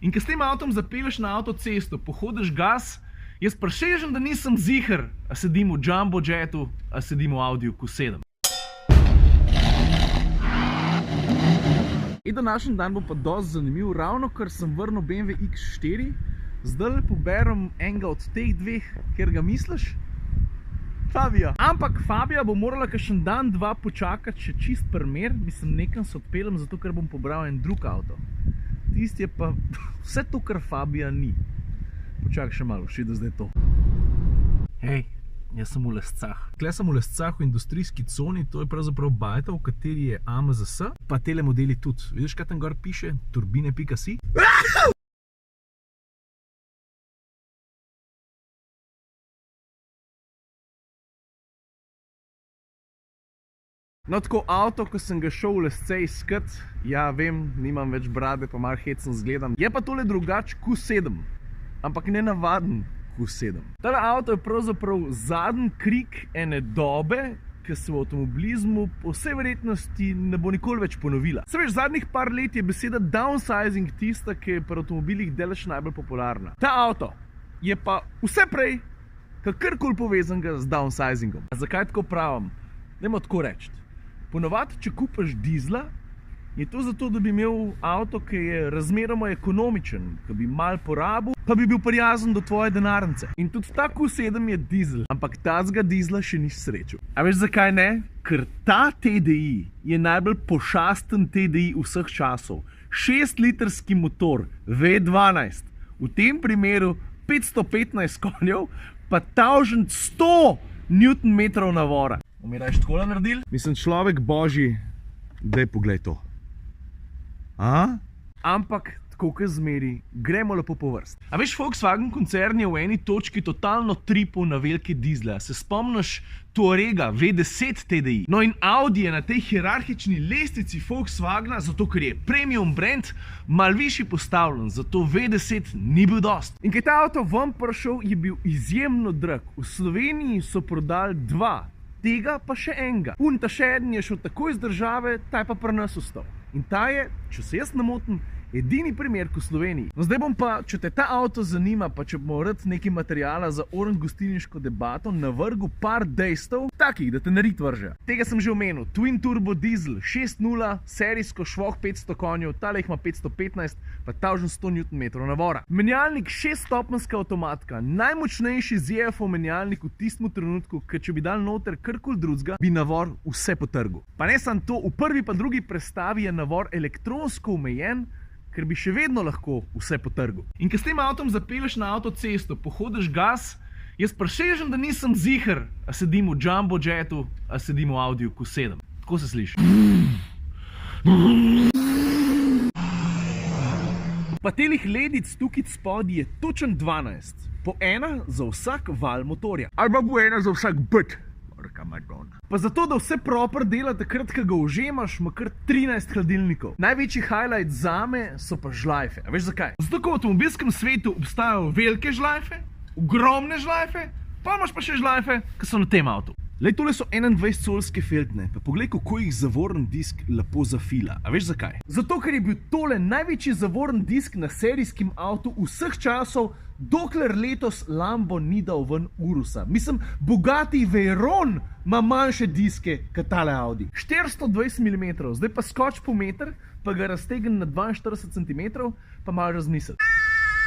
In ko s tem avtom zapelješ na avtocesto, pohodiš gas, jaz presežem, da nisem ziher, a sedim v Jumbo Jetu, a sedim v Audiju Q7. Današnji dan bo pa dosti zanimiv, ravno ker sem vrnil BMW X4, zdaj poberem enega od teh dveh, kjer ga misliš? Fabija. Ampak Fabija bo morala kakšen dan, dva počakati še čist primer, mislim, nekam se odpeljem, zato ker bom pobral en drug avto. Tisti je pa vse to, kar Fabija ni. Počakaj še malo, še da zdaj to. Hej, jaz sem v Lescah. Tukaj sem v Lescah v industrijski coni, to je pravzaprav bajta, v kateri je AMZS, pa tele modeli tudi. Vidiš, kaj tam gor piše? Turbine.si. No, tako avto, ko sem ga šel v Lesce iskat, ja, vem, nimam več brade, pa malo hecno zgledam. Je pa tole drugač Q7, ampak ne navaden Q7. Tale avto je pravzaprav zadnji krik ene dobe, ki se v avtomobilizmu po vsej verjetnosti ne bo nikoli več ponovila. Se veš, zadnjih par let je beseda downsizing tista, ki je pri avtomobilih delež najbolj popularna. Ta avto je pa vse prej kakorkoli povezanega z downsizingom. A zakaj tako pravim? Dajmo tako reči. Ponovadi, če kupiš dizla, je to zato, da bi imel avto, ki je razmeroma ekonomičen, ki bi malo porabil, pa bi bil prijazen do tvoje denarnice. In tudi ta Q7 je dizel, ampak tacga dizla še nisi srečal. A veš zakaj ne? Ker ta TDI je najbolj pošasten TDI vseh časov. 6-litrski motor, V12, v tem primeru 515 konjev, pa 1100 Nm navora. Mi rajš takole naredili? Mislim, človek božji, daj poglej to. Ampak, tako kot zmeri, gremo lepo po vrst. A veš, Volkswagen koncern je v eni točki totalno tripal na velike dizle. Se spomniš Touarega V10 TDI? No in Audi je na tej hierarhični lestvici Volkswagena, zato ker je premium brand, malo višji postavljen, zato V10 ni bil dost. In ko je ta avto ven prišel, je bil izjemno drag. V Sloveniji so prodali dva, tega pa še enega. Ta še eden je šel takoj iz države, ta je pa pri nas ostal. In ta je, če se jaz ne motim, edini primer v Sloveniji. No zdaj bom pa, če te ta avto zanima, pa če bomo rad nekaj materijala za oranž gostilniško debato, navrgu par dejstev, takih, da te narit vrže. Tega sem že omenil. Twin Turbo Diesel 6.0, serijsko švoh 500 konjev, tale jih ima 515, pa 1100 Nm navora. Menjalnik 6-stopenjska avtomatka, najmočnejši ZF-ov menjalnik v tistem trenutku, ker če bi dal noter karkoli drugega, bi navor vse potrgal. Pa ne samo to, v prvi pa drugi prestavi je navor elektronsko omejen, ker bi še vedno lahko vse potrgal. In ko s tem avtom zapelješ na avtocesto, pohodiš gas, jaz presežem, da nisem ziher, a sedim v Jumbo Jetu, a sedim v Audiju Q7. Tako se sliši. Pa telih ledic tukaj spodaj je točen 12. Po ena za vsak val motorja. Ali pa bo ena za vsak bit. Pa zato, da vse proper dela, takrat, ko ga užemaš, ima kar 13 hladilnikov. Največji highlight zame so pa žlajfe. A veš zakaj? Zato, ko v avtomobilskem svetu obstajajo velike žlajfe, ogromne žlajfe, pa imaš pa še žlajfe, ki so na tem avtu. Lej, tole so 21-colske feltne, pa poglej, kako jih zavorn disk lepo zafila. A veš zakaj? Zato, ker je bil tole največji zavorn disk na serijskem avtu vseh časov, dokler letos Lambo ni dal ven Urusa. Mislim, Bugatti Veyron ima manjše diske kot tale Audi. 420 mm, zdaj pa skoč po meter, pa ga raztegni na 42 cm, pa malo razmisli.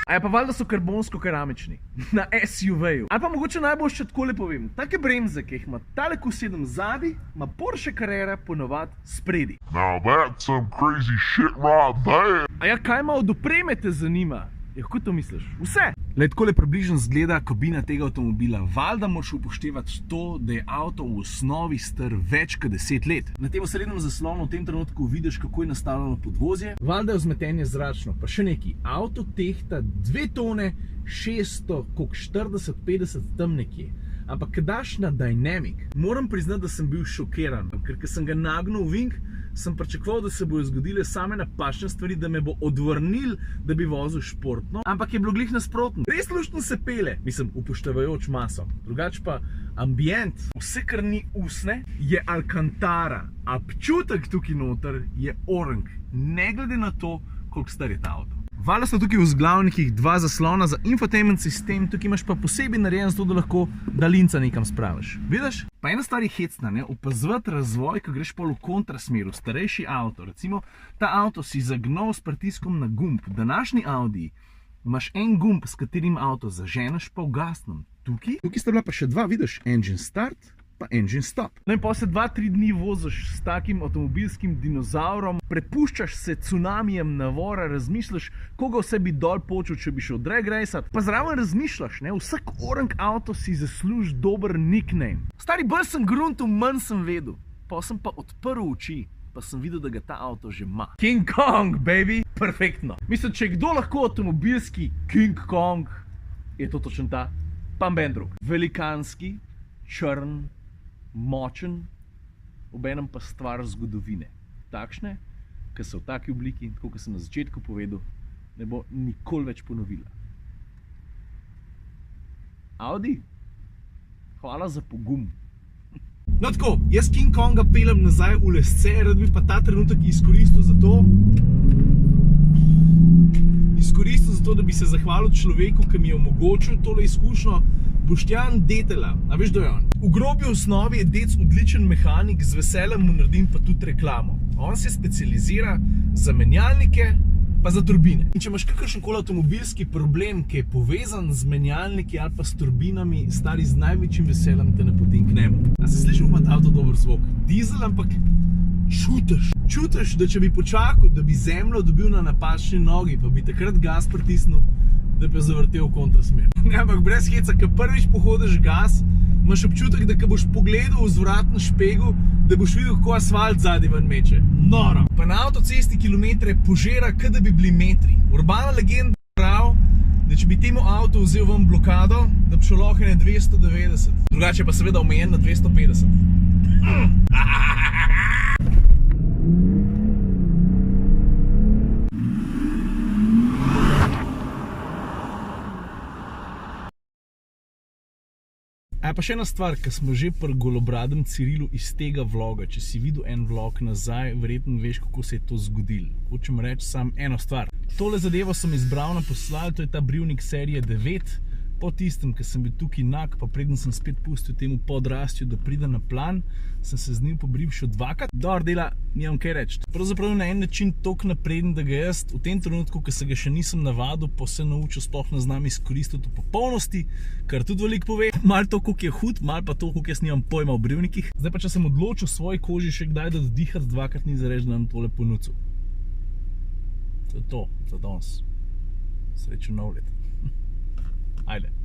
A je pa valjda so karbonsko-keramični, na SUV-ju. Ali pa mogoče najbolj še takole povem, take bremze, ki jih ima tale Q7 zadaj, ima Porsche Carrera ponovad spredi. Now that's some crazy shit right there. A ja, kaj ima od opreme te zanima? Ja, kako to misliš? Vse! Lej, takole približno zgleda kabina tega avtomobila. Valjda moraš upoštevati to, da je avto v osnovi star več kot 10 let. Na tem srednjem zaslonu v tem trenutku vidiš, kako je nastavljeno podvozje. Valjda je vzmetenje zračno, pa še nekaj. Avto tehta 2 tone 600, koliko 40-50 tam nekje. Ampak, ko daš na Dynamic, moram priznati, da sem bil šokiran, ker ko sem ga nagnil v vink, sem pričakoval, da se bojo zgodile same napačne stvari, da me bo odvrnil, da bi vozil športno, ampak je bilo glih nasprotno. Res luštno se pele, mislim, upoštevajoč maso. Drugače pa ambient, vse kar ni usne, je Alcantara, a občutek tukaj noter je oranž, ne glede na to, koliko star je ta avto. Valjda sta tukaj v vzglavnikih dva zaslona za infotainment sistem, tukaj imaš pa posebej narejen zato, da lahko daljinca nekam spraviš. Vidiš? Pa ena stvar je hecna, ne? Opazovati razvoj, ko greš pol v kontrasmeru, starejši avto, recimo ta avto si zagnal s pritiskom na gumb. V današnji Audi imaš en gumb, s katerim avto zaženeš pa ugasnem. Tukaj sta bila pa še dva, vidiš, engine start pa engine stop. No in pa se 2-3 dni voziš s takim avtomobilskim dinozavrom, prepuščaš se cunamijem navora, razmišljaš, koga vse bi dol počel, če bi šel drag raceat, pa zraven razmišljaš, ne, vsak orang avto si zasluži dober nickname. Stari, bolj sem gruntil, manj sem vedel, pa sem pa odprl oči, pa sem videl, da ga ta avto že ima. King Kong, baby, perfektno. Mislim, če kdo lahko avtomobilski King Kong, je to točno ta, pa ben drug. Velikanski, črn, močen, obenem pa stvar zgodovine. Takšne, ki se v taki obliki, tako kot sem na začetku povedal, ne bo nikoli več ponovila. Audi, hvala za pogum. No tako, jaz King Konga pelem nazaj v lesce, rad bi pa ta trenutek izkoristil za to, da bi se zahvalil človeku, ki mi je omogočil tole izkušnjo, Boštjan Detela. A veš, kdo je on? V grobi osnovi je dec odličen mehanik, z veseljem mu naredim pa tudi reklamo. On se specializira za menjalnike pa za turbine. In če imaš kakršenkoli avtomobilski problem, ki je povezan z menjalniki ali pa s turbinami, stari, z največjim veseljem te napotim k njemu. A se sliši, ima ta avto dober zvok? Dizel, ampak čutiš, da če bi počakal, da bi zemljo dobil na napačni nogi, pa bi takrat gas pritisnil, da bi zavrtel v kontrasmer. Ne, ampak brez heca, ko prvič pohodiš gas, imaš občutek, da ko boš pogledal v zvratno špegu, da boš videl, kako asfalt zadaj ven meče. Noro. Pa na avtocesti kilometre požera, kot da bi bili metri. Urbana legenda pravi, da če bi temu avtu vzel ven blokado, da bi šel lahko na 290. Drugače pa seveda omejen na 250. Pa še ena stvar, ki smo že pri golobradem Cirilu iz tega vloga. Če si videl en vlog nazaj, verjetno veš, kako se je to zgodilo. Hočem reči samo eno stvar. Tole zadevo sem izbral na poslal, to je ta brivnik serije 9. Po tistem, ko sem bil tukaj nag, pa preden sem spet pustil temu podrastju, da pride na plan, sem se z njim pobril še dvakrat. Dobro dela, nimam kaj reči. Pravzaprav na en način toliko napreden, da ga jaz v tem trenutku, ko se ga še nisem navadil, pa se naučil, sploh ne znam izkoristiti v popolnosti, kar tudi veliko pove. Malo to, koliko je hud, malo pa to, koliko jaz nimam pojma o brivnikih. Zdaj pa, če sem odločil svoji koži še kdaj da dihati, dvakrat ni zareč, da nam tole ponucil. To je to, za danes. Srečen nov let. Ajde.